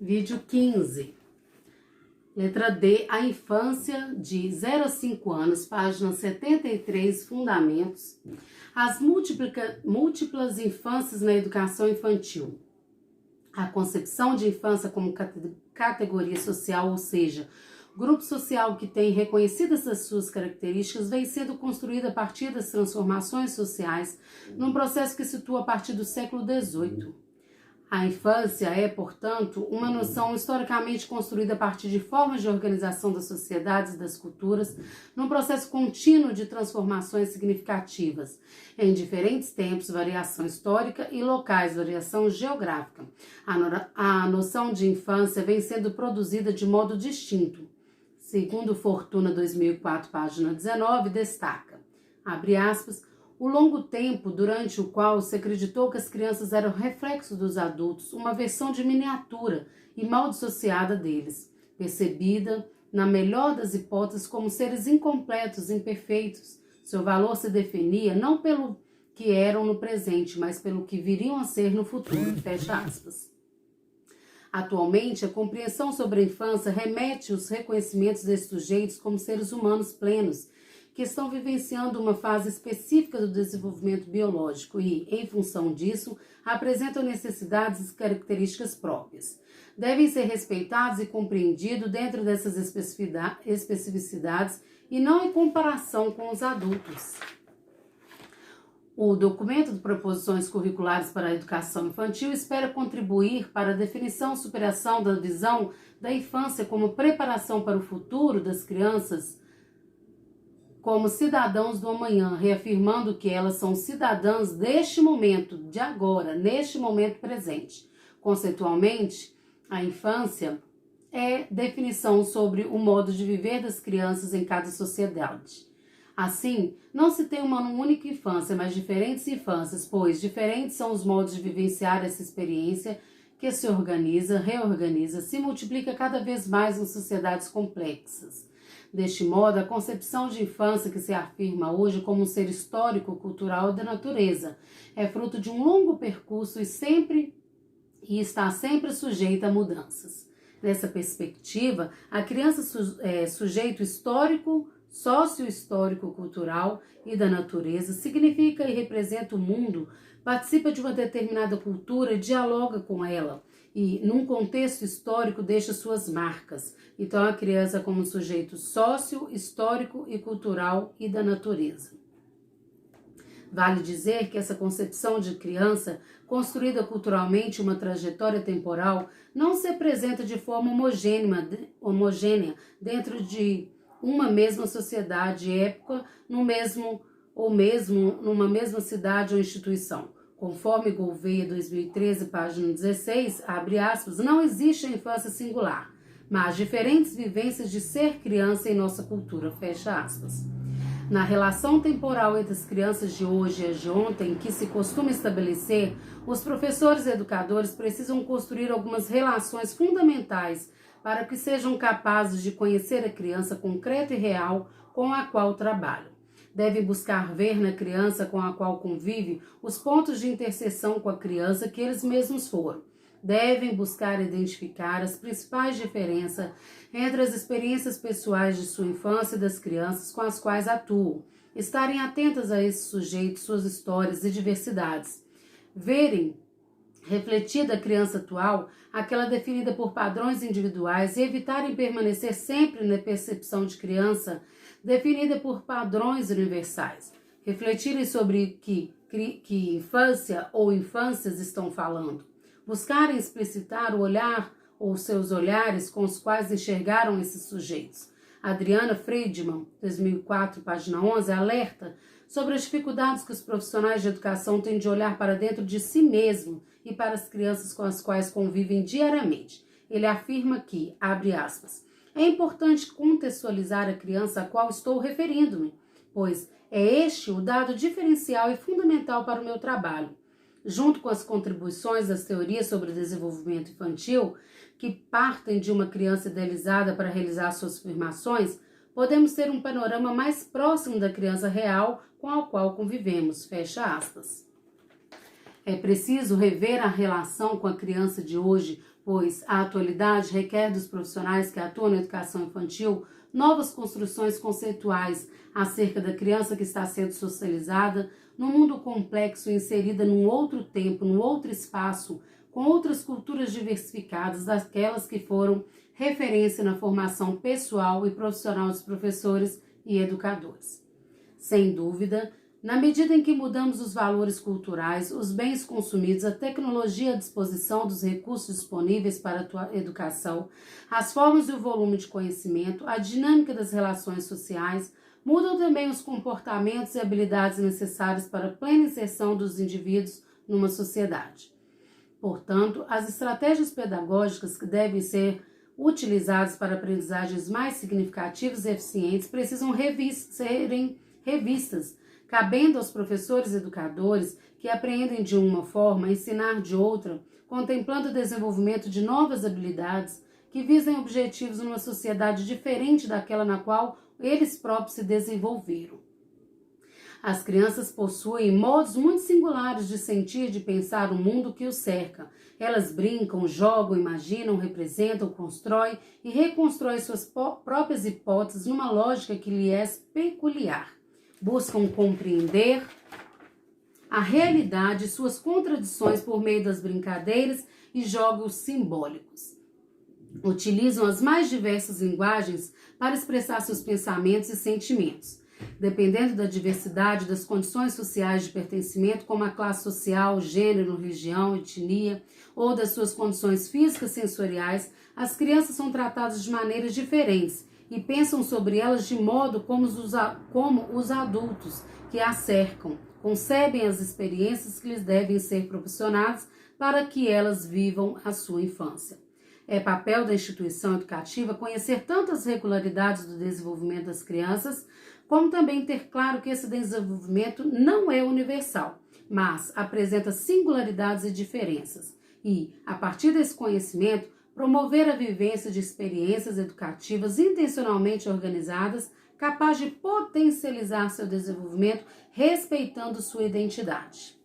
Vídeo 15. Letra D, a infância de 0 a 5 anos, página 73, fundamentos. As múltiplas infâncias na educação infantil. A concepção de infância como categoria social, ou seja, grupo social que tem reconhecidas as suas características, vem sendo construída a partir das transformações sociais, num processo que situa a partir do século XVIII. A infância é, portanto, uma noção historicamente construída a partir de formas de organização das sociedades e das culturas, num processo contínuo de transformações significativas, em diferentes tempos, variação histórica, e locais, variação geográfica. A noção de infância vem sendo produzida de modo distinto. Segundo Fortuna 2004, página 19, destaca, abre aspas, o longo tempo durante o qual se acreditou que as crianças eram reflexo dos adultos, uma versão de miniatura e mal dissociada deles, percebida, na melhor das hipóteses, como seres incompletos, imperfeitos. Seu valor se definia não pelo que eram no presente, mas pelo que viriam a ser no futuro. Fecha aspas. Atualmente, a compreensão sobre a infância remete os reconhecimentos desses sujeitos como seres humanos plenos, que estão vivenciando uma fase específica do desenvolvimento biológico e, em função disso, apresentam necessidades e características próprias. Devem ser respeitados e compreendidos dentro dessas especificidades e não em comparação com os adultos. O documento de proposições curriculares para a educação infantil espera contribuir para a definição e superação da visão da infância como preparação para o futuro das crianças como cidadãos do amanhã, reafirmando que elas são cidadãs deste momento, de agora, neste momento presente. Conceitualmente, a infância é definição sobre o modo de viver das crianças em cada sociedade. Assim, não se tem uma única infância, mas diferentes infâncias, pois diferentes são os modos de vivenciar essa experiência que se organiza, reorganiza, se multiplica cada vez mais em sociedades complexas. Deste modo, a concepção de infância que se afirma hoje como um ser histórico-cultural da natureza é fruto de um longo percurso e está sempre sujeita a mudanças. Nessa perspectiva, a criança é sujeito histórico, sócio-histórico-cultural e da natureza, significa e representa o mundo, participa de uma determinada cultura e dialoga com ela, e, num contexto histórico, deixa suas marcas. Então, a criança como sujeito sócio, histórico e cultural e da natureza. Vale dizer que essa concepção de criança, construída culturalmente uma trajetória temporal, não se apresenta de forma homogênea dentro de uma mesma sociedade e época, numa mesma cidade ou instituição. Conforme Gouveia, 2013, página 16, abre aspas, não existe a infância singular, mas diferentes vivências de ser criança em nossa cultura, fecha aspas. Na relação temporal entre as crianças de hoje e as de ontem, que se costuma estabelecer, os professores e educadores precisam construir algumas relações fundamentais para que sejam capazes de conhecer a criança concreta e real com a qual trabalham. Devem buscar ver na criança com a qual convive os pontos de interseção com a criança que eles mesmos foram. Devem buscar identificar as principais diferenças entre as experiências pessoais de sua infância e das crianças com as quais atuam. Estarem atentas a esses sujeitos, suas histórias e diversidades. Verem refletida a criança atual, aquela definida por padrões individuais, e evitarem permanecer sempre na percepção de criança definida por padrões universais. Refletirem sobre que infância ou infâncias estão falando. Buscarem explicitar o olhar ou seus olhares com os quais enxergaram esses sujeitos. Adriana Friedman, 2004, página 11, alerta sobre as dificuldades que os profissionais de educação têm de olhar para dentro de si mesmo e para as crianças com as quais convivem diariamente. Ele afirma que, abre aspas, é importante contextualizar a criança a qual estou referindo-me, pois é este o dado diferencial e fundamental para o meu trabalho. Junto com as contribuições das teorias sobre o desenvolvimento infantil, que partem de uma criança idealizada para realizar suas afirmações, podemos ter um panorama mais próximo da criança real com a qual convivemos, fecha aspas. É preciso rever a relação com a criança de hoje pois a atualidade requer dos profissionais que atuam na educação infantil novas construções conceituais acerca da criança que está sendo socializada num mundo complexo, inserida num outro tempo, num outro espaço, com outras culturas diversificadas daquelas que foram referência na formação pessoal e profissional dos professores e educadores. Sem dúvida, na medida em que mudamos os valores culturais, os bens consumidos, a tecnologia à disposição dos recursos disponíveis para a educação, as formas e o volume de conhecimento, a dinâmica das relações sociais, mudam também os comportamentos e habilidades necessárias para a plena inserção dos indivíduos numa sociedade. Portanto, as estratégias pedagógicas que devem ser utilizadas para aprendizagens mais significativas e eficientes precisam serem revistas, cabendo aos professores e educadores que aprendem de uma forma, ensinar de outra, contemplando o desenvolvimento de novas habilidades que visem objetivos numa sociedade diferente daquela na qual eles próprios se desenvolveram. As crianças possuem modos muito singulares de sentir e de pensar o mundo que os cerca. Elas brincam, jogam, imaginam, representam, constroem e reconstroem suas próprias hipóteses numa lógica que lhe é peculiar. Buscam compreender a realidade e suas contradições por meio das brincadeiras e jogos simbólicos. Utilizam as mais diversas linguagens para expressar seus pensamentos e sentimentos. Dependendo da diversidade das condições sociais de pertencimento, como a classe social, gênero, religião, etnia, ou das suas condições físicas sensoriais, as crianças são tratadas de maneiras diferentes e pensam sobre elas de modo como os adultos que as cercam, concebem as experiências que lhes devem ser proporcionadas para que elas vivam a sua infância. É papel da instituição educativa conhecer tanto as regularidades do desenvolvimento das crianças, como também ter claro que esse desenvolvimento não é universal, mas apresenta singularidades e diferenças. E, a partir desse conhecimento, promover a vivência de experiências educativas intencionalmente organizadas, capaz de potencializar seu desenvolvimento, respeitando sua identidade.